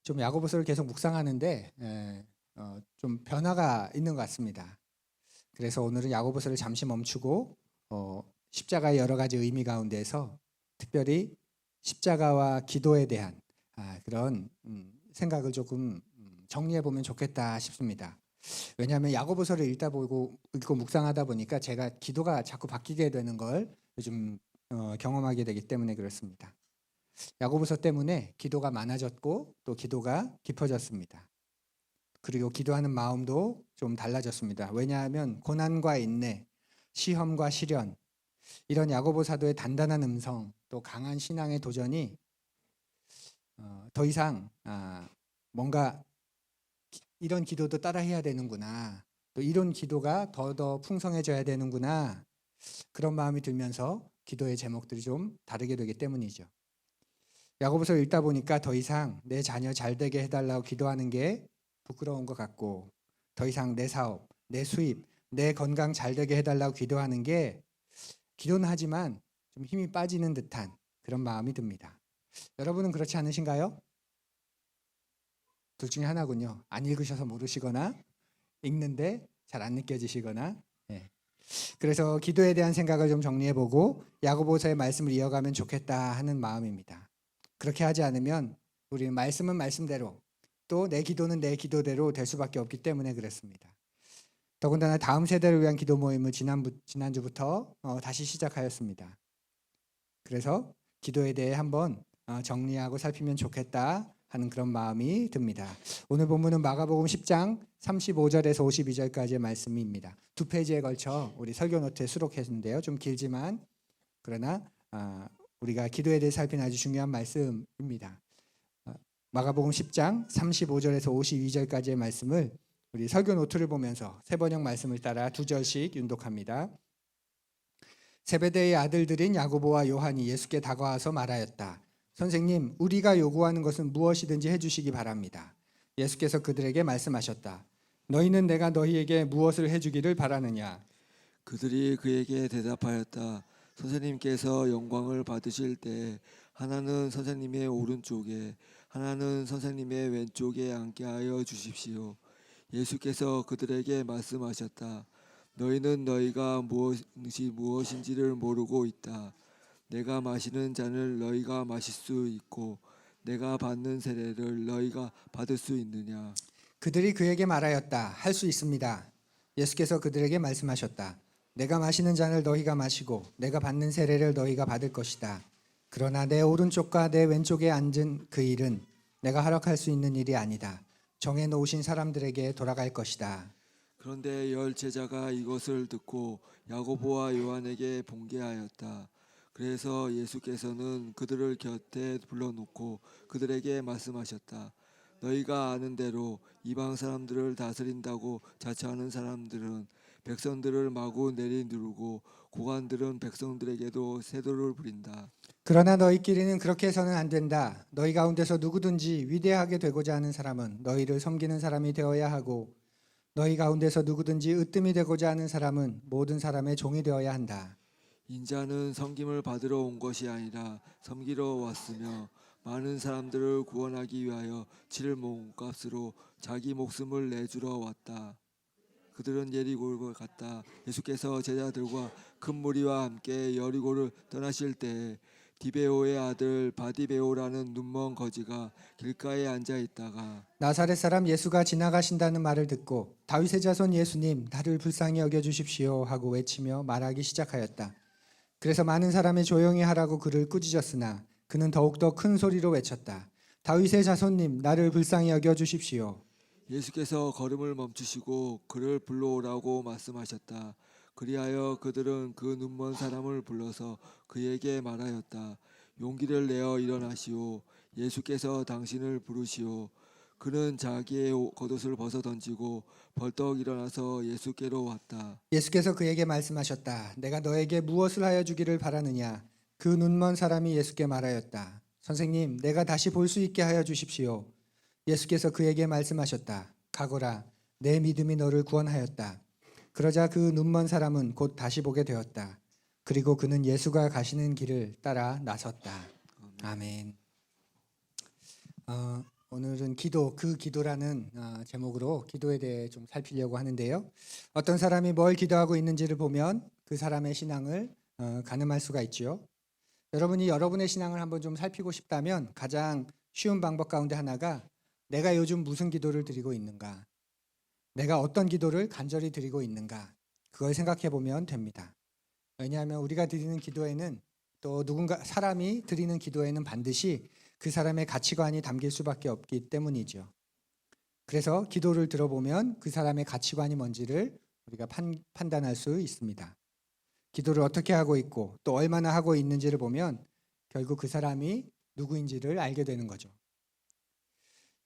좀 야고보서를 계속 묵상하는데 좀 변화가 있는 것 같습니다. 그래서 오늘은 야고보서를 잠시 멈추고 십자가의 여러 가지 의미 가운데서 특별히 십자가와 기도에 대한 그런 생각을 조금 정리해 보면 좋겠다 싶습니다. 왜냐하면 야고보서를 읽고 묵상하다 보니까 제가 기도가 자꾸 바뀌게 되는 걸 요즘 경험하게 되기 때문에 그렇습니다. 야고보서 때문에 기도가 많아졌고 또 기도가 깊어졌습니다. 그리고 기도하는 마음도 좀 달라졌습니다. 왜냐하면 고난과 인내, 시험과 시련, 이런 야고보 사도의 단단한 음성, 또 강한 신앙의 도전이 더 이상 뭔가 이런 기도도 따라 해야 되는구나, 또 이런 기도가 더 풍성해져야 되는구나, 그런 마음이 들면서 기도의 제목들이 좀 다르게 되기 때문이죠. 야고보서를 읽다 보니까 더 이상 내 자녀 잘 되게 해달라고 기도하는 게 부끄러운 것 같고, 더 이상 내 사업, 내 수입, 내 건강 잘 되게 해달라고 기도하는 게 기도는 하지만 좀 힘이 빠지는 듯한 그런 마음이 듭니다. 여러분은 그렇지 않으신가요? 둘 중에 하나군요. 안 읽으셔서 모르시거나 읽는데 잘 안 느껴지시거나. 그래서 기도에 대한 생각을 좀 정리해보고 야고보서의 말씀을 이어가면 좋겠다 하는 마음입니다. 그렇게 하지 않으면 우리 말씀은 말씀대로, 또 내 기도는 내 기도대로 될 수밖에 없기 때문에 그렇습니다. 더군다나 다음 세대를 위한 기도 모임을 지난주부터 다시 시작하였습니다. 그래서 기도에 대해 한번 정리하고 살피면 좋겠다 하는 그런 마음이 듭니다. 오늘 본문은 마가복음 10장 35절에서 52절까지의 말씀입니다. 두 페이지에 걸쳐 우리 설교 노트에 수록했는데요. 좀 길지만 그러나 우리가 기도에 대해 살피는 아주 중요한 말씀입니다. 마가복음 10장 35절에서 52절까지의 말씀을 우리 설교 노트를 보면서 세번역 말씀을 따라 두 절씩 윤독합니다. 세베대의 아들들인 야고보와 요한이 예수께 다가와서 말하였다. 선생님, 우리가 요구하는 것은 무엇이든지 해주시기 바랍니다. 예수께서 그들에게 말씀하셨다. 너희는 내가 너희에게 무엇을 해주기를 바라느냐? 그들이 그에게 대답하였다. 선생님께서 영광을 받으실 때 하나는 선생님의 오른쪽에 하나는 선생님의 왼쪽에 앉게 하여 주십시오. 예수께서 그들에게 말씀하셨다. 너희는 너희가 무엇인지를 모르고 있다. 내가 마시는 잔을 너희가 마실 수 있고 내가 받는 세례를 너희가 받을 수 있느냐? 그들이 그에게 말하였다. 할 수 있습니다. 예수께서 그들에게 말씀하셨다. 내가 마시는 잔을 너희가 마시고 내가 받는 세례를 너희가 받을 것이다. 그러나 내 오른쪽과 내 왼쪽에 앉은 그 일은 내가 허락할 수 있는 일이 아니다. 정해놓으신 사람들에게 돌아갈 것이다. 그런데 열 제자가 이것을 듣고 야고보와 요한에게 봉계하였다. 그래서 예수께서는 그들을 곁에 불러놓고 그들에게 말씀하셨다. 너희가 아는 대로 이방 사람들을 다스린다고 자처하는 사람들은 백성들을 마구 내리누르고 고관들은 백성들에게도 세도를 부린다. 그러나 너희끼리는 그렇게 해서는 안 된다. 너희 가운데서 누구든지 위대하게 되고자 하는 사람은 너희를 섬기는 사람이 되어야 하고, 너희 가운데서 누구든지 으뜸이 되고자 하는 사람은 모든 사람의 종이 되어야 한다. 인자는 섬김을 받으러 온 것이 아니라 섬기러 왔으며 많은 사람들을 구원하기 위하여 치를 몸값으로 자기 목숨을 내주러 왔다. 그들은 여리고를 갔다. 예수께서 제자들과 큰 무리와 함께 여리고를 떠나실 때 디베오의 아들 바디베오라는 눈먼 거지가 길가에 앉아 있다가 나사렛 사람 예수가 지나가신다는 말을 듣고 다윗의 자손 예수님, 나를 불쌍히 여겨 주십시오 하고 외치며 말하기 시작하였다. 그래서 많은 사람이 조용히 하라고 그를 꾸짖었으나 그는 더욱더 큰 소리로 외쳤다. 다윗의 자손님, 나를 불쌍히 여겨 주십시오. 예수께서 걸음을 멈추시고 그를 불러오라고 말씀하셨다. 그리하여 그들은 그 눈먼 사람을 불러서 그에게 말하였다. 용기를 내어 일어나시오. 예수께서 당신을 부르시오. 그는 자기의 겉옷을 벗어 던지고 벌떡 일어나서 예수께로 왔다. 예수께서 그에게 말씀하셨다. 내가 너에게 무엇을 하여 주기를 바라느냐? 그 눈먼 사람이 예수께 말하였다. 선생님, 내가 다시 볼 수 있게 하여 주십시오. 예수께서 그에게 말씀하셨다. 가거라, 내 믿음이 너를 구원하였다. 그러자 그 눈먼 사람은 곧 다시 보게 되었다. 그리고 그는 예수가 가시는 길을 따라 나섰다. 아멘. 오늘은 기도, 그 기도라는 제목으로 기도에 대해 좀 살피려고 하는데요. 어떤 사람이 뭘 기도하고 있는지를 보면 그 사람의 신앙을 가늠할 수가 있죠. 여러분이 여러분의 신앙을 한번 좀 살피고 싶다면 가장 쉬운 방법 가운데 하나가 내가 요즘 무슨 기도를 드리고 있는가, 내가 어떤 기도를 간절히 드리고 있는가, 그걸 생각해 보면 됩니다. 왜냐하면 우리가 드리는 기도에는 또 누군가 사람이 드리는 기도에는 반드시 그 사람의 가치관이 담길 수밖에 없기 때문이죠. 그래서 기도를 들어보면 그 사람의 가치관이 뭔지를 우리가 판단할 수 있습니다. 기도를 어떻게 하고 있고 또 얼마나 하고 있는지를 보면 결국 그 사람이 누구인지를 알게 되는 거죠.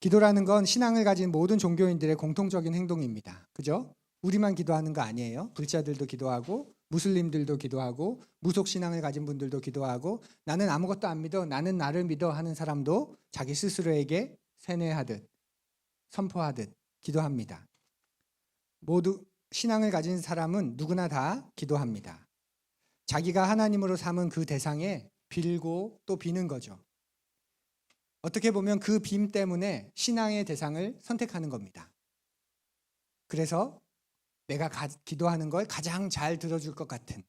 기도라는 건 신앙을 가진 모든 종교인들의 공통적인 행동입니다. 그죠? 우리만 기도하는 거 아니에요. 불자들도 기도하고 무슬림들도 기도하고 무속 신앙을 가진 분들도 기도하고 나는 아무것도 안 믿어, 나는 나를 믿어 하는 사람도 자기 스스로에게 세뇌하듯 선포하듯 기도합니다. 모두 신앙을 가진 사람은 누구나 다 기도합니다. 자기가 하나님으로 삼은 그 대상에 빌고 또 비는 거죠. 어떻게 보면 그 빔 때문에 신앙의 대상을 선택하는 겁니다. 그래서 내가 기도하는 걸 가장 잘 들어줄 것 같은,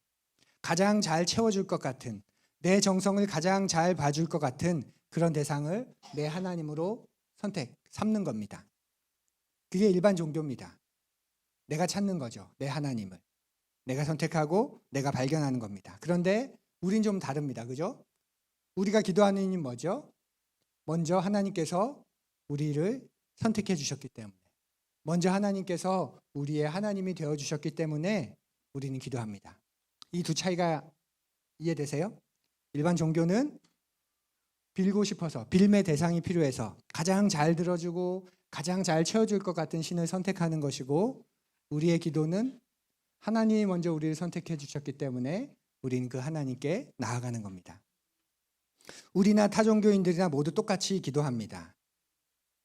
가장 잘 채워줄 것 같은, 내 정성을 가장 잘 봐줄 것 같은 그런 대상을 내 하나님으로 삼는 겁니다. 그게 일반 종교입니다. 내가 찾는 거죠. 내 하나님을. 내가 선택하고 내가 발견하는 겁니다. 그런데 우린 좀 다릅니다. 그죠? 우리가 기도하는 이유는 뭐죠? 먼저 하나님께서 우리를 선택해 주셨기 때문에, 먼저 하나님께서 우리의 하나님이 되어 주셨기 때문에 우리는 기도합니다. 이 두 차이가 이해되세요? 일반 종교는 빌고 싶어서, 빌매 대상이 필요해서 가장 잘 들어주고 가장 잘 채워줄 것 같은 신을 선택하는 것이고, 우리의 기도는 하나님이 먼저 우리를 선택해 주셨기 때문에 우리는 그 하나님께 나아가는 겁니다. 우리나 타종교인들이나 모두 똑같이 기도합니다.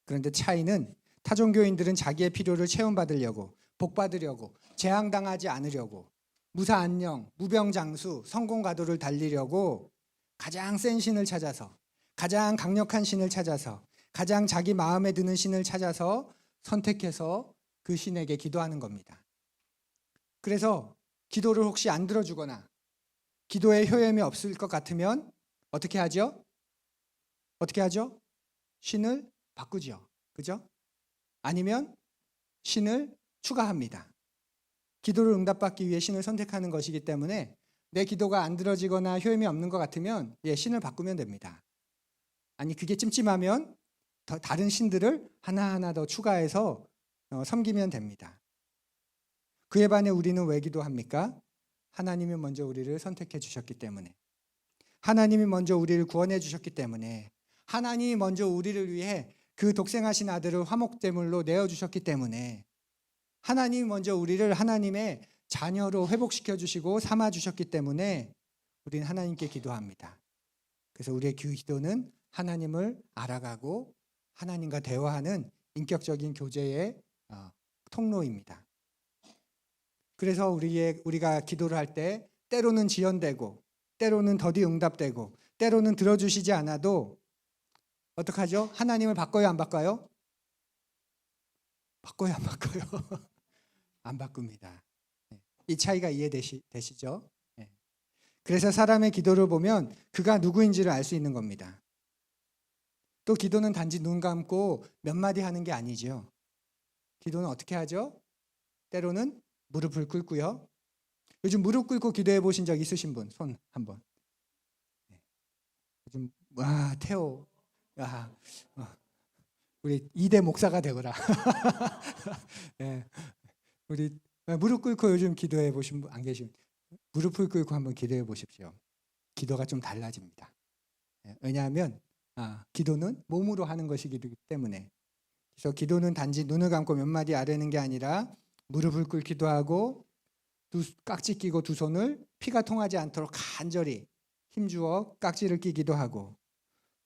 그런데 차이는 타종교인들은 자기의 필요를 체험받으려고, 복받으려고, 재앙당하지 않으려고, 무사안녕, 무병장수, 성공가도를 달리려고 가장 센 신을 찾아서, 가장 강력한 신을 찾아서, 가장 자기 마음에 드는 신을 찾아서 선택해서 그 신에게 기도하는 겁니다. 그래서 기도를 혹시 안 들어주거나 기도에 효험이 없을 것 같으면 어떻게 하죠? 어떻게 하죠? 신을 바꾸죠. 그죠? 아니면 신을 추가합니다. 기도를 응답받기 위해 신을 선택하는 것이기 때문에 내 기도가 안 들어지거나 효험이 없는 것 같으면 신을 바꾸면 됩니다. 아니 그게 찜찜하면 다른 신들을 하나하나 더 추가해서 섬기면 됩니다. 그에 반해 우리는 왜 기도합니까? 하나님이 먼저 우리를 선택해 주셨기 때문에, 하나님이 먼저 우리를 구원해 주셨기 때문에, 하나님이 먼저 우리를 위해 그 독생하신 아들을 화목제물로 내어주셨기 때문에, 하나님이 먼저 우리를 하나님의 자녀로 회복시켜 주시고 삼아 주셨기 때문에 우리는 하나님께 기도합니다. 그래서 우리의 기도는 하나님을 알아가고 하나님과 대화하는 인격적인 교제의 통로입니다. 그래서 우리가 기도를 할 때 때로는 지연되고 때로는 더디 응답되고 때로는 들어주시지 않아도 어떡하죠? 하나님을 바꿔요, 안 바꿔요? 바꿔요, 안 바꿔요? 안 바꿉니다. 이 차이가 이해되시죠? 그래서 사람의 기도를 보면 그가 누구인지를 알 수 있는 겁니다. 또 기도는 단지 눈 감고 몇 마디 하는 게 아니죠. 기도는 어떻게 하죠? 때로는 무릎을 꿇고요. 요즘 무릎 꿇고 기도해 보신 적 있으신 분? 손 한번. 요즘 태호, 우리 2대 목사가 되거라. 우리 무릎 꿇고 요즘 기도해 보신 분 안 계시면 무릎을 꿇고 한번 기도해 보십시오. 기도가 좀 달라집니다. 왜냐하면 기도는 몸으로 하는 것이기 때문에. 그래서 기도는 단지 눈을 감고 몇 마디 아뢰는 게 아니라 무릎을 꿇기도 하고 깍지 끼고 두 손을 피가 통하지 않도록 간절히 힘주어 깍지를 끼기도 하고,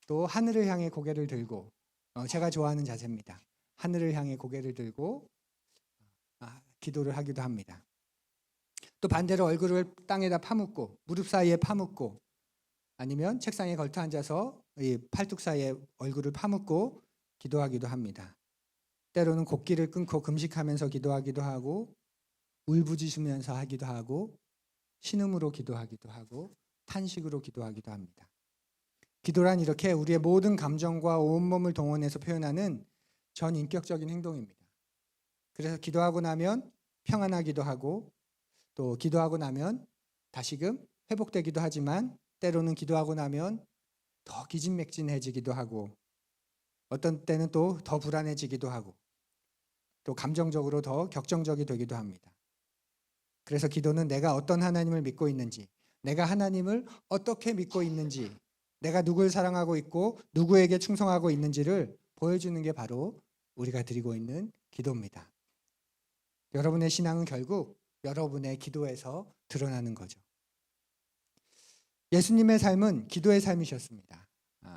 또 하늘을 향해 고개를 들고, 제가 좋아하는 자세입니다. 하늘을 향해 고개를 들고 기도를 하기도 합니다. 또 반대로 얼굴을 땅에다 파묻고 무릎 사이에 파묻고, 아니면 책상에 걸터 앉아서 이 팔뚝 사이에 얼굴을 파묻고 기도하기도 합니다. 때로는 곡기를 끊고 금식하면서 기도하기도 하고 울부짖으면서 하기도 하고 신음으로 기도하기도 하고 탄식으로 기도하기도 합니다. 기도란 이렇게 우리의 모든 감정과 온몸을 동원해서 표현하는 전인격적인 행동입니다. 그래서 기도하고 나면 평안하기도 하고 또 기도하고 나면 다시금 회복되기도 하지만 때로는 기도하고 나면 더 기진맥진해지기도 하고 어떤 때는 또 더 불안해지기도 하고 또 감정적으로 더 격정적이 되기도 합니다. 그래서 기도는 내가 어떤 하나님을 믿고 있는지, 내가 하나님을 어떻게 믿고 있는지, 내가 누구를 사랑하고 있고 누구에게 충성하고 있는지를 보여주는 게 바로 우리가 드리고 있는 기도입니다. 여러분의 신앙은 결국 여러분의 기도에서 드러나는 거죠. 예수님의 삶은 기도의 삶이셨습니다.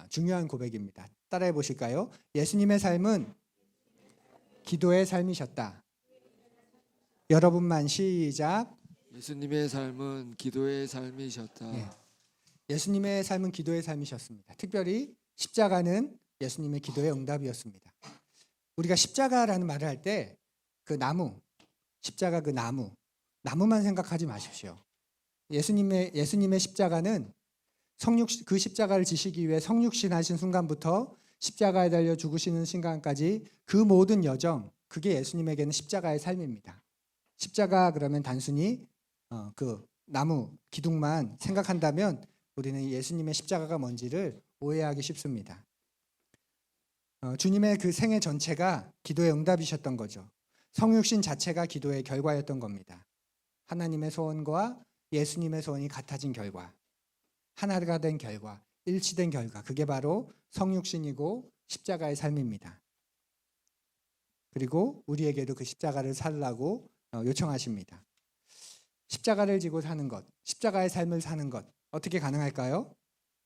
중요한 고백입니다. 따라해 보실까요? 예수님의 삶은 기도의 삶이셨다. 여러분만 시작. 예수님의 삶은 기도의 삶이셨다. 예. 예수님의 삶은 기도의 삶이셨습니다. 특별히 십자가는 예수님의 기도의 응답이었습니다. 우리가 십자가라는 말을 할 때 그 나무, 십자가 그 나무만 생각하지 마십시오. 예수님의 십자가는 그 십자가를 지시기 위해 성육신하신 순간부터 십자가에 달려 죽으시는 순간까지 그 모든 여정, 그게 예수님에게는 십자가의 삶입니다. 십자가 그러면 단순히 그 나무 기둥만 생각한다면 우리는 예수님의 십자가가 뭔지를 오해하기 쉽습니다. 주님의 그 생애 전체가 기도의 응답이셨던 거죠. 성육신 자체가 기도의 결과였던 겁니다. 하나님의 소원과 예수님의 소원이 같아진 결과, 하나가 된 결과, 일치된 결과, 그게 바로 성육신이고 십자가의 삶입니다. 그리고 우리에게도 그 십자가를 살라고 요청하십니다. 십자가를 지고 사는 것, 십자가의 삶을 사는 것, 어떻게 가능할까요?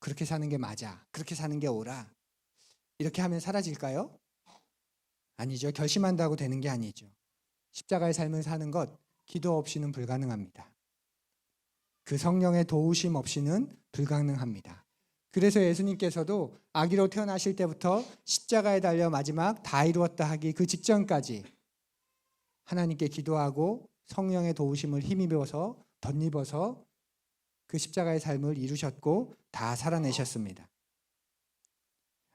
그렇게 사는 게 맞아, 그렇게 사는 게 옳아, 이렇게 하면 사라질까요? 아니죠. 결심한다고 되는 게 아니죠. 십자가의 삶을 사는 것, 기도 없이는 불가능합니다. 그 성령의 도우심 없이는 불가능합니다. 그래서 예수님께서도 아기로 태어나실 때부터 십자가에 달려 마지막 다 이루었다 하기 그 직전까지 하나님께 기도하고 성령의 도우심을 힘입어서 덧입어서 그 십자가의 삶을 이루셨고 다 살아내셨습니다.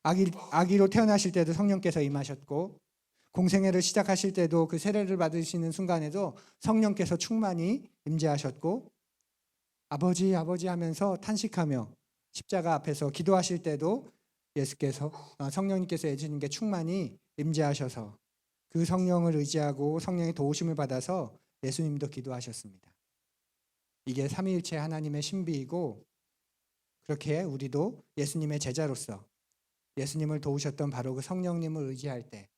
아기로 태어나실 때도 성령께서 임하셨고 공생애를 시작하실 때도 그 세례를 받으시는 순간에도 성령께서 충만히 임재하셨고 아버지 아버지 하면서 탄식하며 십자가 앞에서 기도하실 때도 예수께서 성령님께서 예수님께 충만히 임재하셔서 그 성령을 의지하고 성령의 도우심을 받아서 예수님도 기도하셨습니다. 이게 삼위일체 하나님의 신비이고 그렇게 우리도 예수님의 제자로서 예수님을 도우셨던 바로 그 성령님을 의지할 때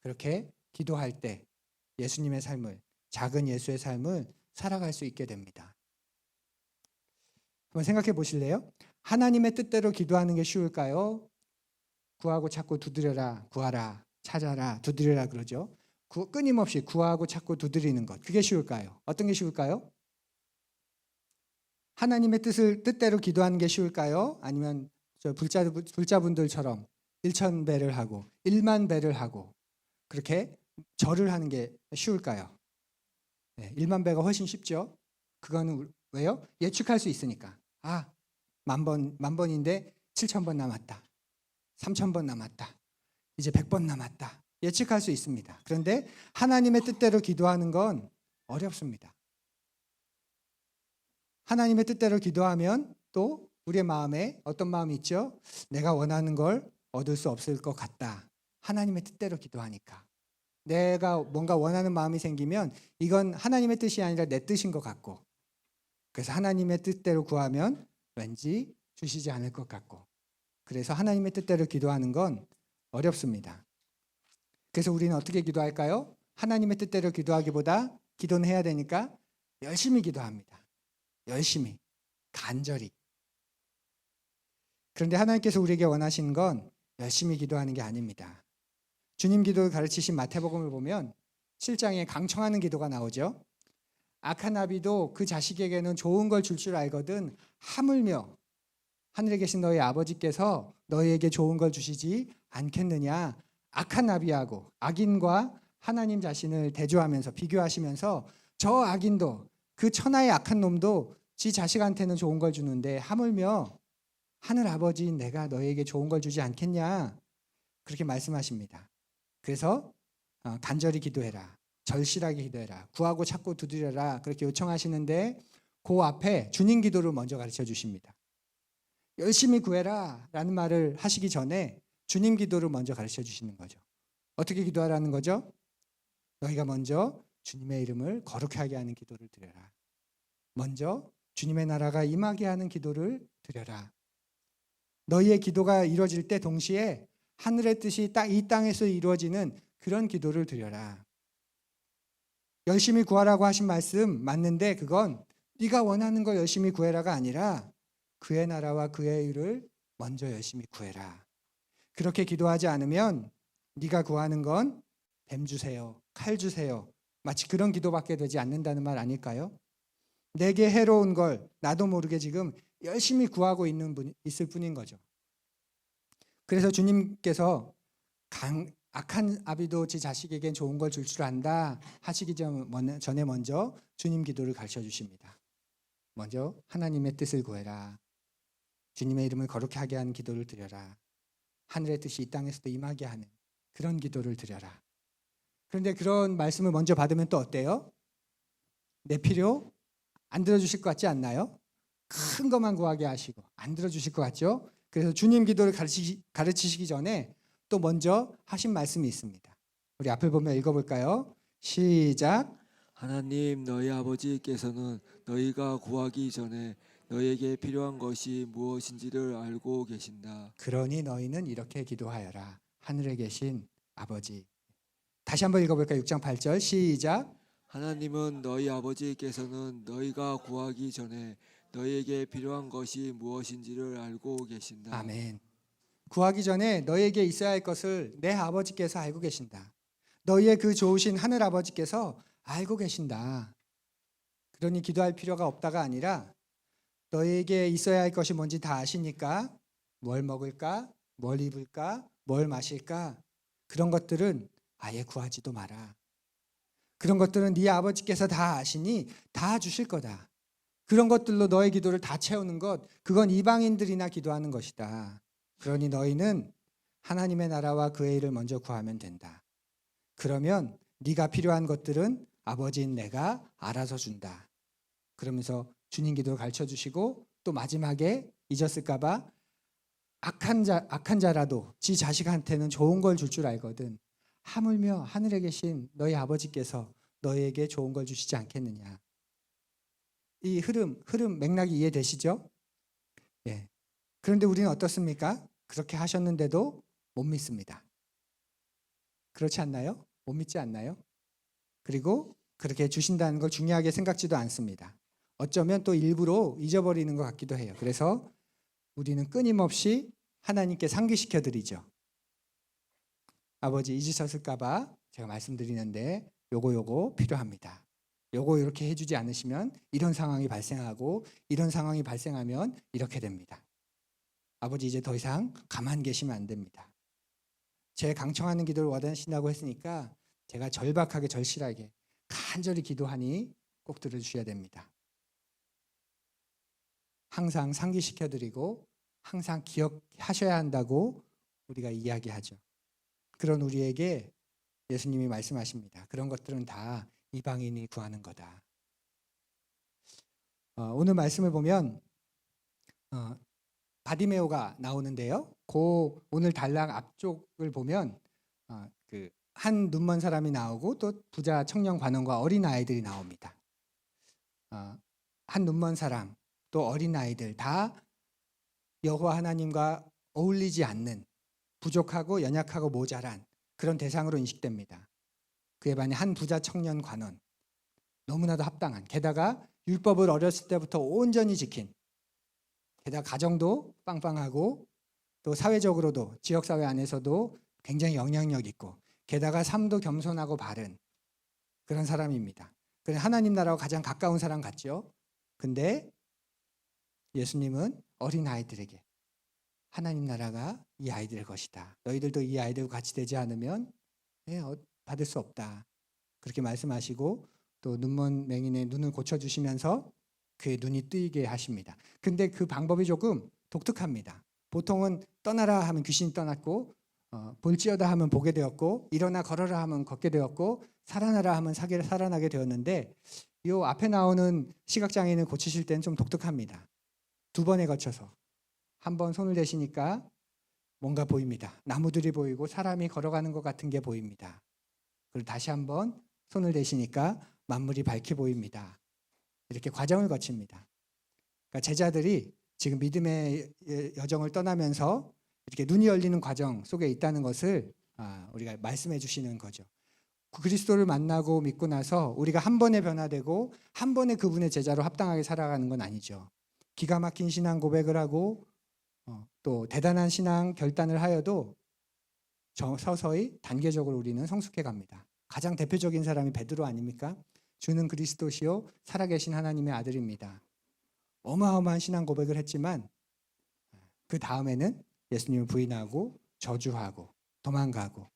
그렇게 기도할 때 예수님의 삶을 작은 예수의 삶을 살아갈 수 있게 됩니다. 한번 생각해 보실래요? 하나님의 뜻대로 기도하는 게 쉬울까요? 구하고 찾고 두드려라, 구하라, 찾아라, 두드려라 그러죠. 끊임없이 구하고 찾고 두드리는 것, 그게 쉬울까요? 어떤 게 쉬울까요? 하나님의 뜻대로 기도하는 게 쉬울까요? 아니면 저 불자분들처럼 1,000배를 하고 1만 배를 하고 그렇게 절을 하는 게 쉬울까요? 네, 1만 배가 훨씬 쉽죠. 그거는 왜요? 예측할 수 있으니까. 만 번인데 7,000번 남았다. 3,000번 남았다. 이제 100번 남았다. 예측할 수 있습니다. 그런데 하나님의 뜻대로 기도하는 건 어렵습니다. 하나님의 뜻대로 기도하면 또 우리의 마음에 어떤 마음이 있죠? 내가 원하는 걸 얻을 수 없을 것 같다. 하나님의 뜻대로 기도하니까. 내가 뭔가 원하는 마음이 생기면 이건 하나님의 뜻이 아니라 내 뜻인 것 같고 그래서 하나님의 뜻대로 구하면 왠지 주시지 않을 것 같고 그래서 하나님의 뜻대로 기도하는 건 어렵습니다. 그래서 우리는 어떻게 기도할까요? 하나님의 뜻대로 기도하기보다 기도는 해야 되니까 열심히 기도합니다. 열심히, 간절히. 그런데 하나님께서 우리에게 원하시는 건 열심히 기도하는 게 아닙니다. 주님 기도를 가르치신 마태복음을 보면 7장에 강청하는 기도가 나오죠. 악한 아비도 그 자식에게는 좋은 걸 줄 알거든 하물며 하늘에 계신 너희 아버지께서 너희에게 좋은 걸 주시지 않겠느냐. 악한 나비하고 악인과 하나님 자신을 대조하면서 비교하시면서 저 악인도 그 천하의 악한 놈도 지 자식한테는 좋은 걸 주는데 하물며 하늘 아버지인 내가 너희에게 좋은 걸 주지 않겠냐. 그렇게 말씀하십니다. 그래서 간절히 기도해라. 절실하게 기도해라. 구하고 찾고 두드려라. 그렇게 요청하시는데 그 앞에 주님 기도를 먼저 가르쳐 주십니다. 열심히 구해라 라는 말을 하시기 전에 주님 기도를 먼저 가르쳐 주시는 거죠. 어떻게 기도하라는 거죠? 너희가 먼저 주님의 이름을 거룩하게 하는 기도를 드려라. 먼저 주님의 나라가 임하게 하는 기도를 드려라. 너희의 기도가 이루어질 때 동시에 하늘의 뜻이 이 땅에서 이루어지는 그런 기도를 드려라. 열심히 구하라고 하신 말씀 맞는데 그건 네가 원하는 걸 열심히 구해라가 아니라 그의 나라와 그의 의를 먼저 열심히 구해라. 그렇게 기도하지 않으면 네가 구하는 건 뱀 주세요, 칼 주세요. 마치 그런 기도밖에 되지 않는다는 말 아닐까요? 내게 해로운 걸 나도 모르게 지금 열심히 구하고 있을 뿐인 거죠. 그래서 주님께서 악한 아비도 지 자식에겐 좋은 걸 줄 줄 안다 하시기 전에 먼저 주님 기도를 가르쳐 주십니다. 먼저 하나님의 뜻을 구해라. 주님의 이름을 거룩히 하게 하는 기도를 드려라. 하늘의 뜻이 이 땅에서도 임하게 하는 그런 기도를 드려라. 그런데 그런 말씀을 먼저 받으면 또 어때요? 내 필요 안 들어주실 것 같지 않나요? 큰 것만 구하게 하시고 안 들어주실 것 같죠? 그래서 주님 기도를 가르치시기 전에 또 먼저 하신 말씀이 있습니다. 우리 앞을 보면 읽어볼까요? 시작. 하나님 너희 아버지께서는 너희가 구하기 전에 너희에게 필요한 것이 무엇인지를 알고 계신다. 그러니 너희는 이렇게 기도하여라. 하늘에 계신 아버지. 다시 한번 읽어볼까요? 6장 8절 시작. 하나님은 너희 아버지께서는 너희가 구하기 전에 너희에게 필요한 것이 무엇인지를 알고 계신다. 아멘. 구하기 전에 너희에게 있어야 할 것을 내 아버지께서 알고 계신다. 너희의 그 좋으신 하늘 아버지께서 알고 계신다. 그러니 기도할 필요가 없다가 아니라 너희에게 있어야 할 것이 뭔지 다 아시니까 뭘 먹을까, 뭘 입을까, 뭘 마실까 그런 것들은 아예 구하지도 마라. 그런 것들은 네 아버지께서 다 아시니 다 주실 거다. 그런 것들로 너의 기도를 다 채우는 것, 그건 이방인들이나 기도하는 것이다. 그러니 너희는 하나님의 나라와 그의 일을 먼저 구하면 된다. 그러면 네가 필요한 것들은 아버지인 내가 알아서 준다. 그러면서 주님 기도를 가르쳐 주시고 또 마지막에 잊었을까 봐 악한 자라도 지 자식한테는 좋은 걸 줄 줄 알거든. 하물며 하늘에 계신 너희 아버지께서 너희에게 좋은 걸 주시지 않겠느냐. 이 흐름 맥락이 이해되시죠? 예. 그런데 우리는 어떻습니까? 그렇게 하셨는데도 못 믿습니다. 그렇지 않나요? 못 믿지 않나요? 그리고 그렇게 주신다는 걸 중요하게 생각지도 않습니다. 어쩌면 또 일부러 잊어버리는 것 같기도 해요. 그래서 우리는 끊임없이 하나님께 상기시켜 드리죠. 아버지 잊으셨을까 봐 제가 말씀드리는데 요거 필요합니다. 요거 이렇게 해주지 않으시면 이런 상황이 발생하고 이런 상황이 발생하면 이렇게 됩니다. 아버지 이제 더 이상 가만 계시면 안 됩니다. 제 강청하는 기도를 원하신다고 했으니까 제가 절박하게 절실하게 간절히 기도하니 꼭 들어주셔야 됩니다. 항상 상기시켜드리고 항상 기억하셔야 한다고 우리가 이야기하죠. 그런 우리에게 예수님이 말씀하십니다. 그런 것들은 다 이방인이 구하는 거다. 오늘 말씀을 보면 바디메오가 나오는데요. 그 오늘 단락 앞쪽을 보면 그 한 눈먼 사람이 나오고 또 부자 청년 관원과 어린 아이들이 나옵니다. 한 눈먼 사람 또 어린 아이들 다 여호와 하나님과 어울리지 않는 부족하고 연약하고 모자란 그런 대상으로 인식됩니다. 그에 반해 한 부자 청년 관원 너무나도 합당한 게다가 율법을 어렸을 때부터 온전히 지킨 게다가 가정도 빵빵하고 또 사회적으로도 지역사회 안에서도 굉장히 영향력 있고 게다가 삶도 겸손하고 바른 그런 사람입니다. 그래서 하나님 나라와 가장 가까운 사람 같죠. 근데 예수님은 어린 아이들에게 하나님 나라가 이 아이들 것이다. 너희들도 이 아이들과 같이 되지 않으면 받을 수 없다. 그렇게 말씀하시고 또 눈먼 맹인의 눈을 고쳐주시면서 그의 눈이 뜨이게 하십니다. 근데 그 방법이 조금 독특합니다. 보통은 떠나라 하면 귀신이 떠났고 볼지어다 하면 보게 되었고 일어나 걸어라 하면 걷게 되었고 살아나라 하면 살아나게 되었는데 이 앞에 나오는 시각장애인을 고치실 때는 좀 독특합니다. 두 번에 거쳐서 한 번 손을 대시니까 뭔가 보입니다. 나무들이 보이고 사람이 걸어가는 것 같은 게 보입니다. 그리고 다시 한번 손을 대시니까 만물이 밝게 보입니다. 이렇게 과정을 거칩니다. 그러니까 제자들이 지금 믿음의 여정을 떠나면서 이렇게 눈이 열리는 과정 속에 있다는 것을 우리가 말씀해 주시는 거죠. 그리스도를 만나고 믿고 나서 우리가 한 번에 변화되고 한 번에 그분의 제자로 합당하게 살아가는 건 아니죠. 기가 막힌 신앙 고백을 하고 또 대단한 신앙 결단을 하여도 서서히 단계적으로 우리는 성숙해 갑니다. 가장 대표적인 사람이 베드로 아닙니까? 주는 그리스도시요 살아계신 하나님의 아들입니다. 어마어마한 신앙 고백을 했지만 그 다음에는 예수님을 부인하고 저주하고 도망가고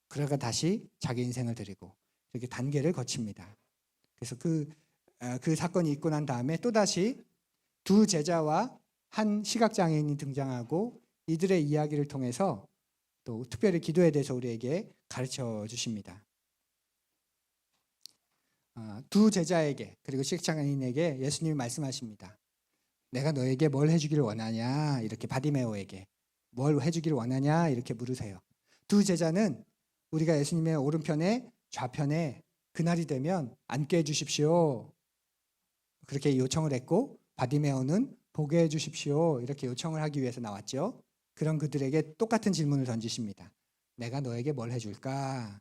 그러다가 다시 자기 인생을 드리고 이렇게 단계를 거칩니다. 그래서 그 사건이 있고 난 다음에 또다시 두 제자와 한 시각장애인이 등장하고 이들의 이야기를 통해서 또 특별히 기도에 대해서 우리에게 가르쳐 주십니다. 두 제자에게 그리고 시각장애인에게 예수님이 말씀하십니다. 내가 너에게 뭘 해주기를 원하냐 이렇게 바디메오에게 뭘 해주기를 원하냐 이렇게 물으세요. 두 제자는 우리가 예수님의 오른편에 좌편에 그날이 되면 앉게 해주십시오 그렇게 요청을 했고 바디메오는 보게 해주십시오 이렇게 요청을 하기 위해서 나왔죠. 그런 그들에게 똑같은 질문을 던지십니다. 내가 너에게 뭘 해줄까?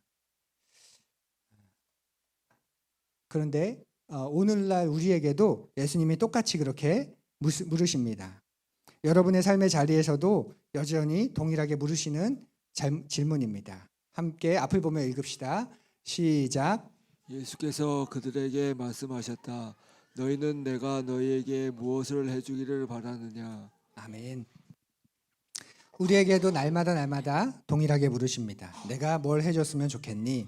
그런데 오늘날 우리에게도 예수님이 똑같이 그렇게 물으십니다. 여러분의 삶의 자리에서도 여전히 동일하게 물으시는 질문입니다. 함께 앞을 보며 읽읍시다. 시작. 예수께서 그들에게 말씀하셨다. 너희는 내가 너희에게 무엇을 해주기를 바라느냐. 아멘. 우리에게도 날마다 동일하게 물으십니다. 내가 뭘 해줬으면 좋겠니?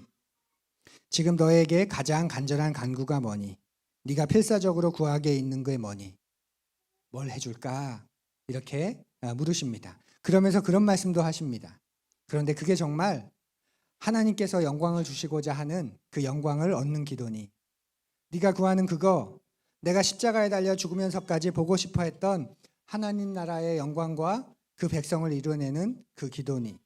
지금 너에게 가장 간절한 간구가 뭐니? 네가 필사적으로 구하게 있는 게 뭐니? 뭘 해줄까? 이렇게 물으십니다. 그러면서 그런 말씀도 하십니다. 그런데 그게 정말 하나님께서 영광을 주시고자 하는 그 영광을 얻는 기도니? 네가 구하는 그거 내가 십자가에 달려 죽으면서까지 보고 싶어 했던 하나님 나라의 영광과 그 백성을 이루어내는 그 기도니?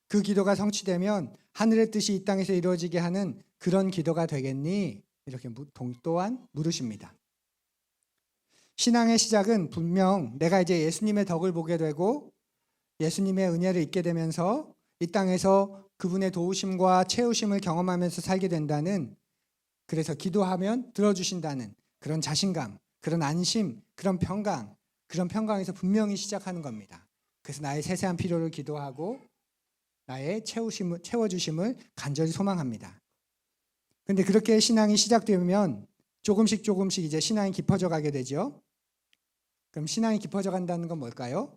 그 기도가 성취되면 하늘의 뜻이 이 땅에서 이루어지게 하는 그런 기도가 되겠니? 이렇게 또한 물으십니다. 신앙의 시작은 분명 내가 이제 예수님의 덕을 보게 되고 예수님의 은혜를 잊게 되면서 이 땅에서 그분의 도우심과 채우심을 경험하면서 살게 된다는, 그래서 기도하면 들어주신다는 그런 자신감, 그런 안심, 그런 평강에서 분명히 시작하는 겁니다. 그래서 나의 세세한 필요를 기도하고 나의 채워주심을 간절히 소망합니다. 그런데 그렇게 신앙이 시작되면 조금씩 이제 신앙이 깊어져 가게 되죠. 그럼 신앙이 깊어져 간다는 건 뭘까요?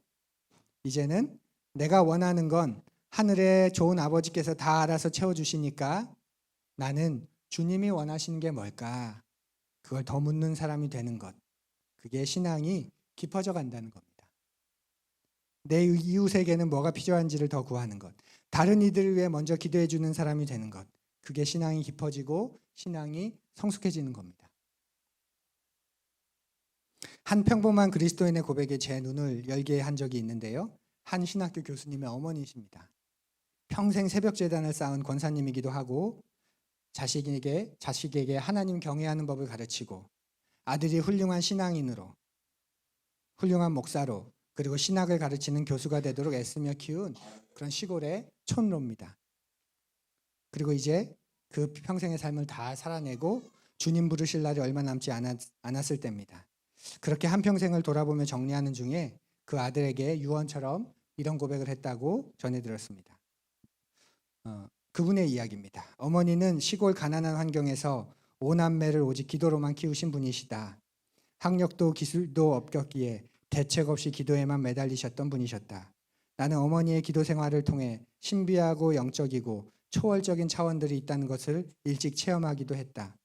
이제는 내가 원하는 건 하늘의 좋은 아버지께서 다 알아서 채워주시니까 나는 주님이 원하시는 게 뭘까? 그걸 더 묻는 사람이 되는 것. 그게 신앙이 깊어져 간다는 겁니다. 내 이웃에게는 뭐가 필요한지를 더 구하는 것. 다른 이들을 위해 먼저 기도해 주는 사람이 되는 것. 그게 신앙이 깊어지고 신앙이 성숙해지는 겁니다. 한 평범한 그리스도인의 고백에 제 눈을 열게 한 적이 있는데요. 한 신학교 교수님의 어머니이십니다. 평생 새벽 제단을 쌓은 권사님이기도 하고 자식에게 하나님 경외하는 법을 가르치고 아들이 훌륭한 신앙인으로, 훌륭한 목사로, 그리고 신학을 가르치는 교수가 되도록 애쓰며 키운 그런 시골의 촌로입니다. 그리고 이제 그 평생의 삶을 다 살아내고 주님 부르실 날이 얼마 남지 않았을 때입니다. 그렇게 한평생을 돌아보며 정리하는 중에 그 아들에게 유언처럼 이런 고백을 했다고 전해 들었습니다. 그분의 이야기입니다. 어머니는 시골 가난한 환경에서 5남매를 오직 기도로만 키우신 분이시다. 학력도 기술도 없었기에 대책 없이 기도에만 매달리셨던 분이셨다. 나는 어머니의 기도 생활을 통해 신비하고 영적이고 초월적인 차원들이 있다는 것을 일찍 체험하기도 했다.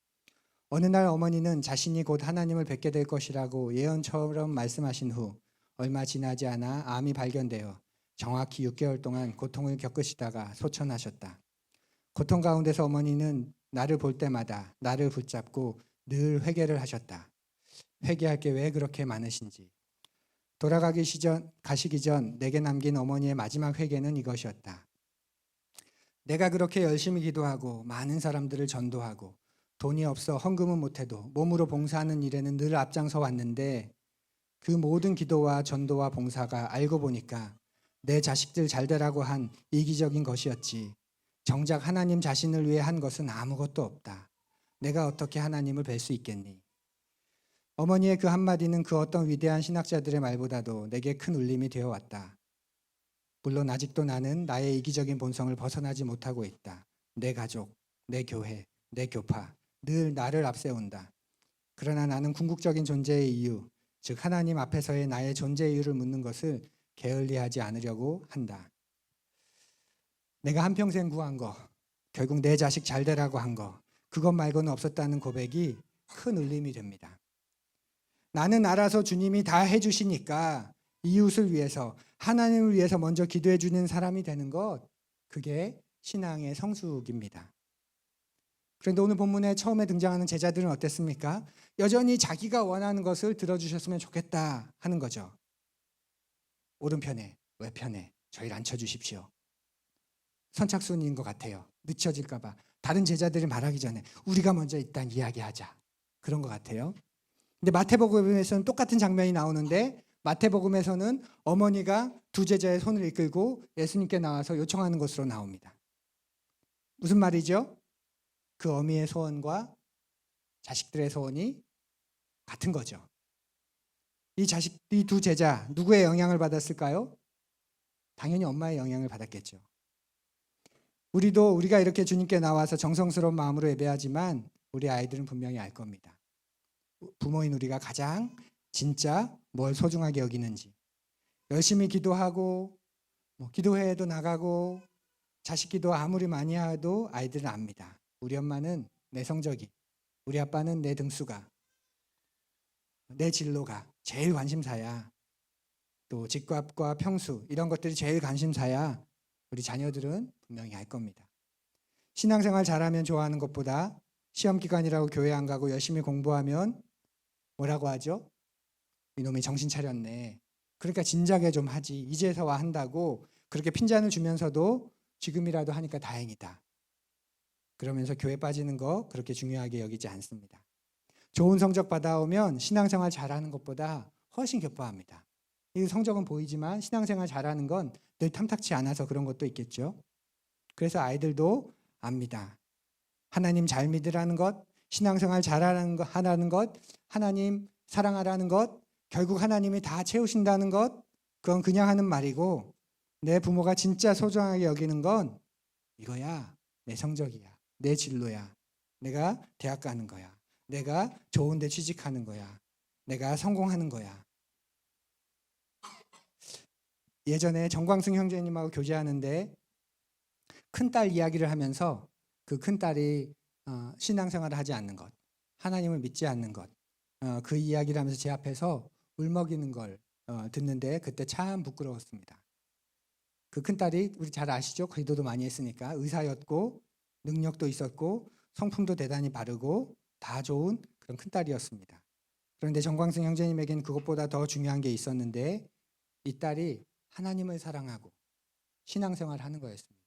어느 날 어머니는 자신이 곧 하나님을 뵙게 될 것이라고 예언처럼 말씀하신 후 얼마 지나지 않아 암이 발견되어 정확히 6개월 동안 고통을 겪으시다가 소천하셨다. 고통 가운데서 어머니는 나를 볼 때마다 나를 붙잡고 늘 회개를 하셨다. 회개할 게 왜 그렇게 많으신지. 가시기 전 내게 남긴 어머니의 마지막 회개는 이것이었다. 내가 그렇게 열심히 기도하고 많은 사람들을 전도하고 돈이 없어 헌금은 못해도 몸으로 봉사하는 일에는 늘 앞장서 왔는데 그 모든 기도와 전도와 봉사가 알고 보니까 내 자식들 잘 되라고 한 이기적인 것이었지. 정작 하나님 자신을 위해 한 것은 아무것도 없다. 내가 어떻게 하나님을 뵐 수 있겠니? 어머니의 그 한마디는 그 어떤 위대한 신학자들의 말보다도 내게 큰 울림이 되어 왔다. 물론 아직도 나는 나의 이기적인 본성을 벗어나지 못하고 있다. 내 가족, 내 교회, 내 교파, 늘 나를 앞세운다. 그러나 나는 궁극적인 존재의 이유, 즉 하나님 앞에서의 나의 존재 이유를 묻는 것을 게을리하지 않으려고 한다. 내가 한평생 구한 거, 결국 내 자식 잘 되라고 한 거, 그것 말고는 없었다는 고백이 큰 울림이 됩니다. 나는 알아서 주님이 다 해주시니까 이웃을 위해서, 하나님을 위해서 먼저 기도해 주는 사람이 되는 것, 그게 신앙의 성숙입니다. 그런데 오늘 본문에 처음에 등장하는 제자들은 어땠습니까? 여전히 자기가 원하는 것을 들어주셨으면 좋겠다 하는 거죠. 오른편에, 왼편에 저희를 앉혀주십시오. 선착순인 것 같아요. 늦춰질까 봐. 다른 제자들이 말하기 전에 우리가 먼저 일단 이야기하자. 그런 것 같아요. 근데 마태복음에서는 똑같은 장면이 나오는데 마태복음에서는 어머니가 두 제자의 손을 이끌고 예수님께 나와서 요청하는 것으로 나옵니다. 무슨 말이죠? 그 어미의 소원과 자식들의 소원이 같은 거죠. 이 두 제자 누구의 영향을 받았을까요? 당연히 엄마의 영향을 받았겠죠. 우리가 이렇게 주님께 나와서 정성스러운 마음으로 예배하지만 우리 아이들은 분명히 알 겁니다. 부모인 우리가 가장 진짜 뭘 소중하게 여기는지. 열심히 기도하고 기도회에도 나가고 자식 기도 아무리 많이 해도 아이들은 압니다. 우리 엄마는 내 성적이, 우리 아빠는 내 등수가, 내 진로가 제일 관심사야. 또 집값과 평수 이런 것들이 제일 관심사야. 우리 자녀들은 분명히 알 겁니다. 신앙생활 잘하면 좋아하는 것보다 시험 기간이라고 교회 안 가고 열심히 공부하면 뭐라고 하죠? 이놈이 정신 차렸네. 그러니까 진작에 좀 하지. 이제서야 한다고 그렇게 핀잔을 주면서도 지금이라도 하니까 다행이다. 그러면서 교회 빠지는 거 그렇게 중요하게 여기지 않습니다. 좋은 성적 받아오면 신앙생활 잘하는 것보다 훨씬 기뻐합니다. 이 성적은 보이지만 신앙생활 잘하는 건 늘 탐탁치 않아서 그런 것도 있겠죠. 그래서 아이들도 압니다. 하나님 잘 믿으라는 것, 신앙생활 잘하는 것, 하라는 것, 하나님 사랑하라는 것, 결국 하나님이 다 채우신다는 것, 그건 그냥 하는 말이고 내 부모가 진짜 소중하게 여기는 건 이거야. 내 성적이야. 내 진로야. 내가 대학 가는 거야. 내가 좋은 데 취직하는 거야. 내가 성공하는 거야. 예전에 정광승 형제님하고 교제하는데 큰딸 이야기를 하면서 그 큰딸이 신앙생활을 하지 않는 것, 하나님을 믿지 않는 것, 그 이야기를 하면서 제 앞에서 울먹이는 걸 듣는데 그때 참 부끄러웠습니다. 그 큰딸이 우리 잘 아시죠? 기도도 많이 했으니까 의사였고 능력도 있었고 성품도 대단히 바르고 다 좋은 그런 큰딸이었습니다. 그런데 정광승 형제님에게는 그것보다 더 중요한 게 있었는데 이 딸이 하나님을 사랑하고 신앙생활을 하는 거였습니다.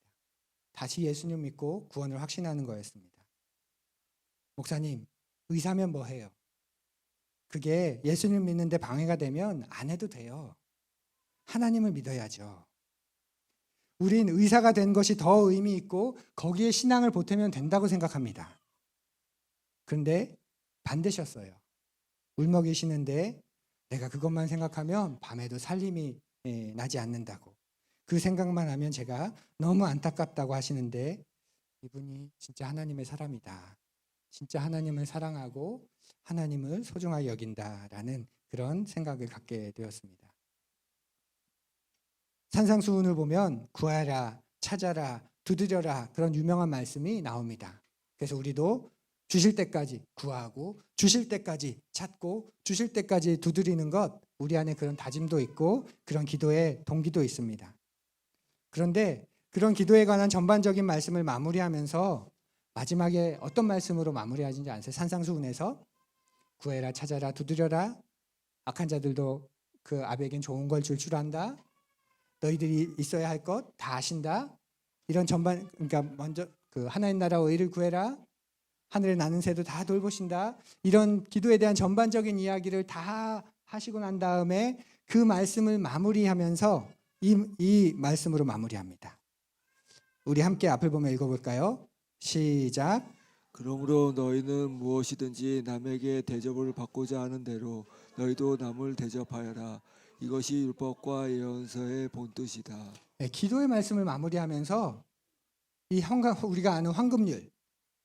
다시 예수님 믿고 구원을 확신하는 거였습니다. 목사님, 의사면 뭐 해요? 그게 예수님 믿는데 방해가 되면 안 해도 돼요. 하나님을 믿어야죠. 우린 의사가 된 것이 더 의미 있고 거기에 신앙을 보태면 된다고 생각합니다. 그런데 반대셨어요. 울먹이시는데 내가 그것만 생각하면 밤에도 살림이 나지 않는다고. 그 생각만 하면 제가 너무 안타깝다고 하시는데 이분이 진짜 하나님의 사람이다. 진짜 하나님을 사랑하고 하나님을 소중하게 여긴다라는 그 그런 생각을 갖게 되었습니다. 산상수훈을 보면 구하라, 찾아라, 두드려라 그런 유명한 말씀이 나옵니다. 그래서 우리도 주실 때까지 구하고 주실 때까지 찾고 주실 때까지 두드리는 것, 우리 안에 그런 다짐도 있고 그런 기도의 동기도 있습니다. 그런데 그런 기도에 관한 전반적인 말씀을 마무리하면서 마지막에 어떤 말씀으로 마무리하는지 아세요? 산상수훈에서 구해라, 찾아라, 두드려라, 악한 자들도 그 아베에겐 좋은 걸 줄 안다, 너희들이 있어야 할 것 다 아신다, 이런 전반, 그러니까 먼저 그 하나님 나라와 의를 구해라, 하늘에 나는 새도 다 돌보신다, 이런 기도에 대한 전반적인 이야기를 다 하시고 난 다음에 그 말씀을 마무리하면서 이 말씀으로 마무리합니다. 우리 함께 앞을 보며 읽어볼까요? 시작. 그러므로 너희는 무엇이든지 남에게 대접을 받고자 하는 대로 너희도 남을 대접하여라. 이것이 율법과 예언서의 본뜻이다. 네, 기도의 말씀을 마무리하면서 이 우리가 아는 황금률,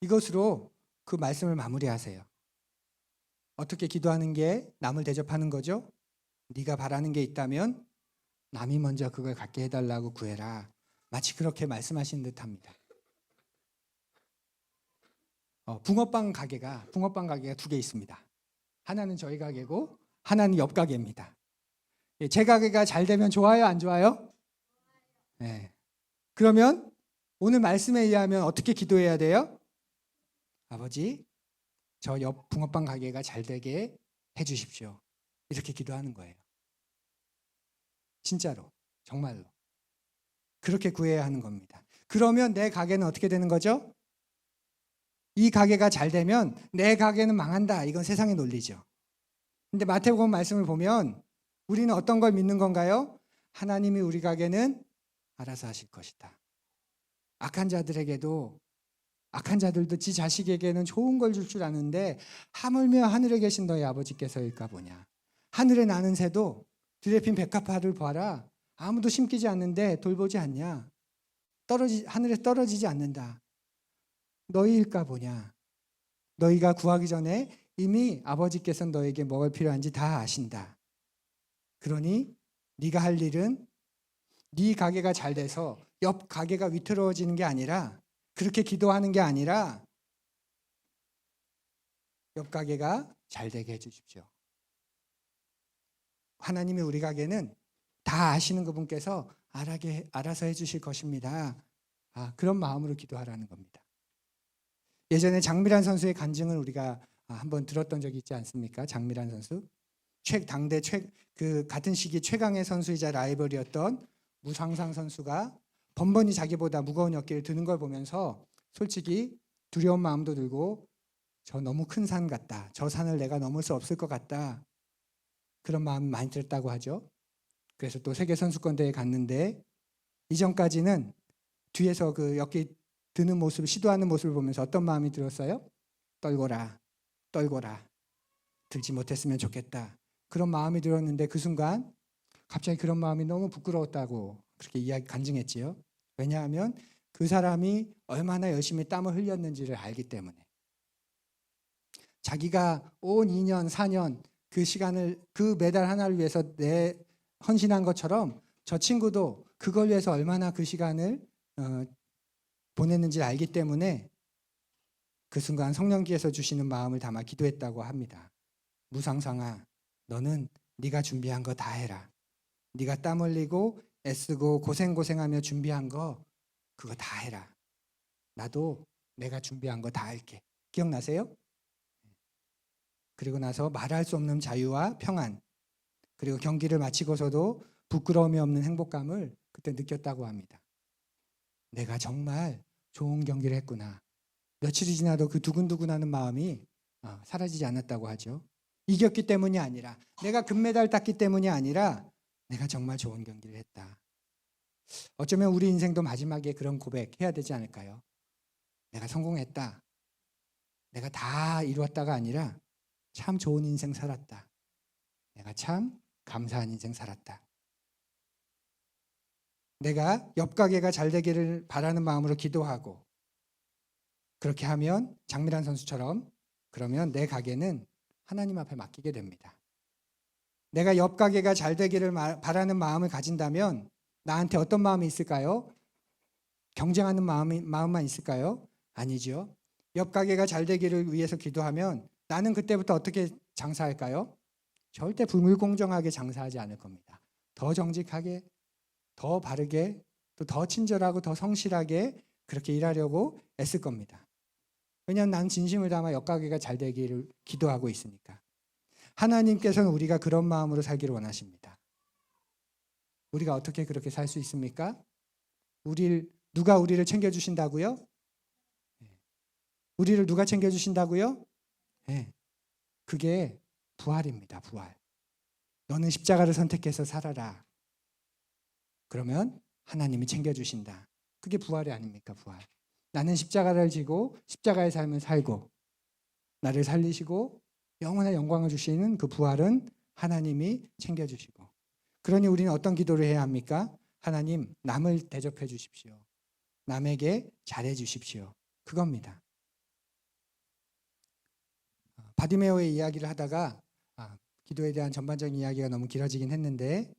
이것으로 그 말씀을 마무리하세요. 어떻게 기도하는 게 남을 대접하는 거죠? 네가 바라는 게 있다면 남이 먼저 그걸 갖게 해달라고 구해라. 마치 그렇게 말씀하신 듯합니다. 붕어빵 가게가 두 개 있습니다. 하나는 저희 가게고 하나는 옆 가게입니다. 제 가게가 잘 되면 좋아요, 안 좋아요? 네. 그러면 오늘 말씀에 의하면 어떻게 기도해야 돼요? 아버지, 저 옆 붕어빵 가게가 잘 되게 해주십시오. 이렇게 기도하는 거예요. 진짜로, 정말로. 그렇게 구해야 하는 겁니다. 그러면 내 가게는 어떻게 되는 거죠? 이 가게가 잘 되면 내 가게는 망한다. 이건 세상의 논리죠. 근데 마태복음 말씀을 보면 우리는 어떤 걸 믿는 건가요? 하나님이 우리 가게는 알아서 하실 것이다. 악한 자들도 지 자식에게는 좋은 걸 줄 줄 아는데 하물며 하늘에 계신 너희 아버지께서일까 보냐. 하늘에 나는 새도 드레핀 백합화를 봐라. 아무도 심기지 않는데 돌보지 않냐. 하늘에 떨어지지 않는다. 너희일까 보냐. 너희가 구하기 전에 이미 아버지께서는 너에게 뭐가 필요한지 다 아신다. 그러니 네가 할 일은 네 가게가 잘 돼서 옆 가게가 위태로워지는 게 아니라, 그렇게 기도하는 게 아니라 옆 가게가 잘 되게 해주십시오. 하나님이 우리 가게는 다 아시는 그분께서 알아서 해주실 것입니다. 그런 마음으로 기도하라는 겁니다. 예전에 장미란 선수의 간증을 우리가 한번 들었던 적이 있지 않습니까? 장미란 선수, 그 같은 시기 최강의 선수이자 라이벌이었던 무상상 선수가 번번이 자기보다 무거운 어깨를 드는 걸 보면서 솔직히 두려운 마음도 들고, 저 너무 큰 산 같다, 저 산을 내가 넘을 수 없을 것 같다, 그런 마음이 많이 들었다고 하죠. 그래서 또 세계 선수권대회에 갔는데 이전까지는 뒤에서 그 어깨 드는 모습, 시도하는 모습을 보면서 어떤 마음이 들었어요? 떨고라, 들지 못했으면 좋겠다, 그런 마음이 들었는데 그 순간 갑자기 그런 마음이 너무 부끄러웠다고 그렇게 간증했지요. 왜냐하면 그 사람이 얼마나 열심히 땀을 흘렸는지를 알기 때문에. 자기가 온 2년, 4년 그 시간을, 그 메달 하나를 위해서 헌신한 것처럼 저 친구도 그걸 위해서 얼마나 그 시간을 보냈는지를 알기 때문에 그 순간 성령께서 주시는 마음을 담아 기도했다고 합니다. 무상상아, 너는 네가 준비한 거 다 해라. 네가 땀 흘리고 애쓰고 고생하며 준비한 거 그거 다 해라. 나도 내가 준비한 거 다 할게. 기억나세요? 그리고 나서 말할 수 없는 자유와 평안, 그리고 경기를 마치고서도 부끄러움이 없는 행복감을 그때 느꼈다고 합니다. 내가 정말 좋은 경기를 했구나. 며칠이 지나도 그 두근두근하는 마음이 사라지지 않았다고 하죠. 이겼기 때문이 아니라, 내가 금메달 땄기 때문이 아니라 내가 정말 좋은 경기를 했다. 어쩌면 우리 인생도 마지막에 그런 고백해야 되지 않을까요? 내가 성공했다, 내가 다 이루었다가 아니라 참 좋은 인생 살았다, 내가 참 감사한 인생 살았다. 내가 옆 가게가 잘 되기를 바라는 마음으로 기도하고, 그렇게 하면 장미란 선수처럼 그러면 내 가게는 하나님 앞에 맡기게 됩니다. 내가 옆 가게가 잘 되기를 바라는 마음을 가진다면 나한테 어떤 마음이 있을까요? 경쟁하는 마음만 있을까요? 아니죠. 옆 가게가 잘 되기를 위해서 기도하면 나는 그때부터 어떻게 장사할까요? 절대 불공정하게 장사하지 않을 겁니다. 더 정직하게, 더 바르게, 또 더 친절하고 더 성실하게 그렇게 일하려고 애쓸 겁니다. 왜냐하면 난 진심을 담아 옆 가게가 잘 되기를 기도하고 있으니까. 하나님께서는 우리가 그런 마음으로 살기를 원하십니다. 우리가 어떻게 그렇게 살 수 있습니까? 누가 우리를 챙겨주신다고요? 우리를 누가 챙겨주신다고요? 네. 그게 부활입니다. 부활. 너는 십자가를 선택해서 살아라. 그러면 하나님이 챙겨주신다. 그게 부활이 아닙니까? 부활. 나는 십자가를 지고 십자가의 삶을 살고 나를 살리시고 영원한 영광을 주시는 그 부활은 하나님이 챙겨주시고, 그러니 우리는 어떤 기도를 해야 합니까? 하나님, 남을 대접해 주십시오. 남에게 잘해 주십시오. 그겁니다. 바디메오의 이야기를 하다가 기도에 대한 전반적인 이야기가 너무 길어지긴 했는데,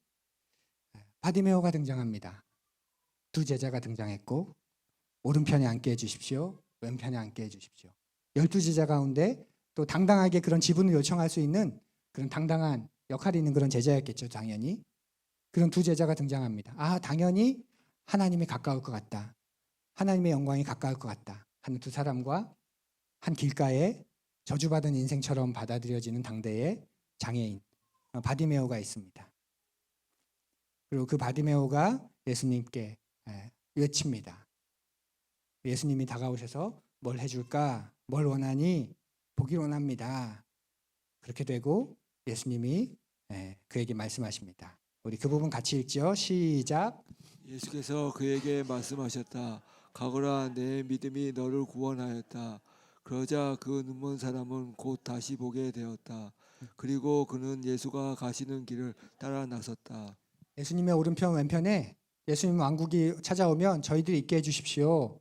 바디메오가 등장합니다. 두 제자가 등장했고, 오른편에 앉게 해주십시오. 왼편에 앉게 해주십시오. 12제자 가운데 또 당당하게 그런 지분을 요청할 수 있는 그런 당당한 역할이 있는 그런 제자였겠죠. 당연히. 그런 두 제자가 등장합니다. 당연히 하나님이 가까울 것 같다. 하나님의 영광이 가까울 것 같다 하는 두 사람과 한 길가에 저주받은 인생처럼 받아들여지는 당대의 장애인 바디메오가 있습니다. 그리고 그 바디메오가 예수님께 외칩니다. 예수님이 다가오셔서 뭘 해줄까? 뭘 원하니? 보길 원합니다. 그렇게 되고 예수님이 그에게 말씀하십니다. 우리 그 부분 같이 읽죠. 시작. 예수께서 그에게 말씀하셨다. 가거라, 내 믿음이 너를 구원하였다. 그러자 그 눈먼 사람은 곧 다시 보게 되었다. 그리고 그는 예수가 가시는 길을 따라 나섰다. 예수님의 오른편 왼편에 예수님 왕국이 찾아오면 저희들이 있게 해주십시오.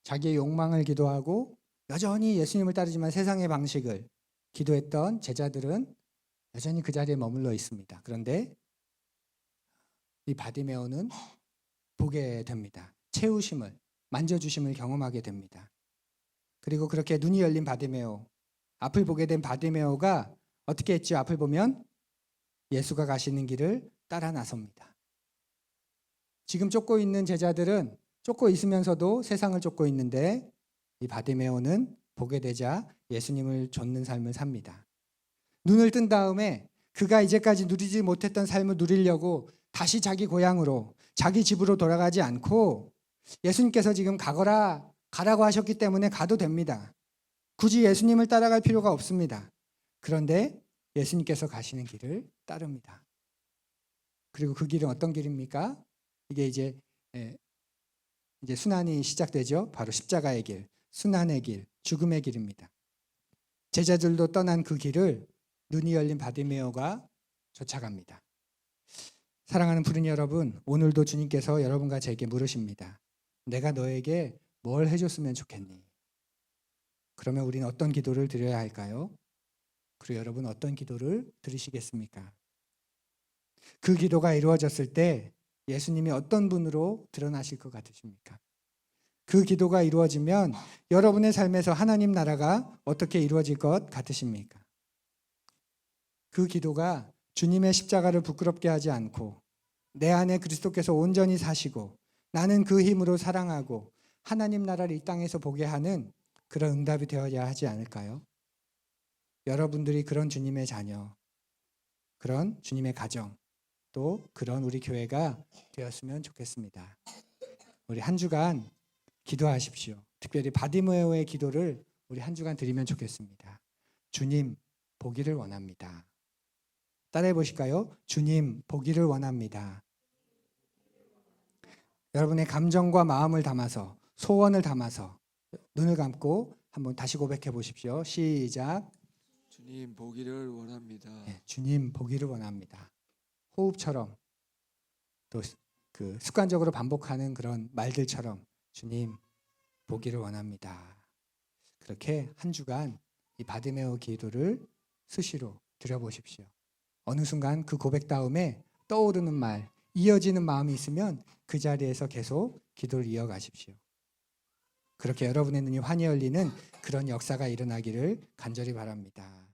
자기의 욕망을 기도하고 여전히 예수님을 따르지만 세상의 방식을 기도했던 제자들은 여전히 그 자리에 머물러 있습니다. 그런데 이 바디메오는 보게 됩니다. 채우심을, 만져주심을 경험하게 됩니다. 그리고 그렇게 눈이 열린 바디메오, 앞을 보게 된 바디메오가 어떻게 했죠? 앞을 보면 예수가 가시는 길을 따라 나섭니다. 지금 쫓고 있는 제자들은 쫓고 있으면서도 세상을 쫓고 있는데, 이 바디메오는 보게 되자 예수님을 좇는 삶을 삽니다. 눈을 뜬 다음에 그가 이제까지 누리지 못했던 삶을 누리려고 다시 자기 고향으로, 자기 집으로 돌아가지 않고 예수님께서 지금 가라고 하셨기 때문에 가도 됩니다. 굳이 예수님을 따라갈 필요가 없습니다. 그런데 예수님께서 가시는 길을 따릅니다. 그리고 그 길은 어떤 길입니까? 이게 이제 순환이 시작되죠. 바로 십자가의 길, 순환의 길, 죽음의 길입니다. 제자들도 떠난 그 길을 눈이 열린 바디메오가 쫓아갑니다. 사랑하는 부른 여러분, 오늘도 주님께서 여러분과 제게 물으십니다. 내가 너에게 뭘 해줬으면 좋겠니? 그러면 우리는 어떤 기도를 드려야 할까요? 그리고 여러분 어떤 기도를 드리시겠습니까? 그 기도가 이루어졌을 때 예수님이 어떤 분으로 드러나실 것 같으십니까? 그 기도가 이루어지면 여러분의 삶에서 하나님 나라가 어떻게 이루어질 것 같으십니까? 그 기도가 주님의 십자가를 부끄럽게 하지 않고 내 안에 그리스도께서 온전히 사시고 나는 그 힘으로 사랑하고 하나님 나라를 이 땅에서 보게 하는 그런 응답이 되어야 하지 않을까요? 여러분들이 그런 주님의 자녀, 그런 주님의 가정, 또 그런 우리 교회가 되었으면 좋겠습니다. 우리 한 주간 기도하십시오. 특별히 바디메오의 기도를 우리 한 주간 드리면 좋겠습니다. 주님, 보기를 원합니다. 따라해 보실까요? 주님, 보기를 원합니다. 여러분의 감정과 마음을 담아서, 소원을 담아서 눈을 감고 한번 다시 고백해 보십시오. 시작. 주님, 보기를 원합니다. 주님, 보기를 원합니다. 호흡처럼, 또 그 습관적으로 반복하는 그런 말들처럼 주님, 보기를 원합니다. 그렇게 한 주간 이 바디메오 기도를 수시로 드려보십시오. 어느 순간 그 고백 다음에 떠오르는 말, 이어지는 마음이 있으면 그 자리에서 계속 기도를 이어가십시오. 그렇게 여러분의 눈이 환히 열리는 그런 역사가 일어나기를 간절히 바랍니다.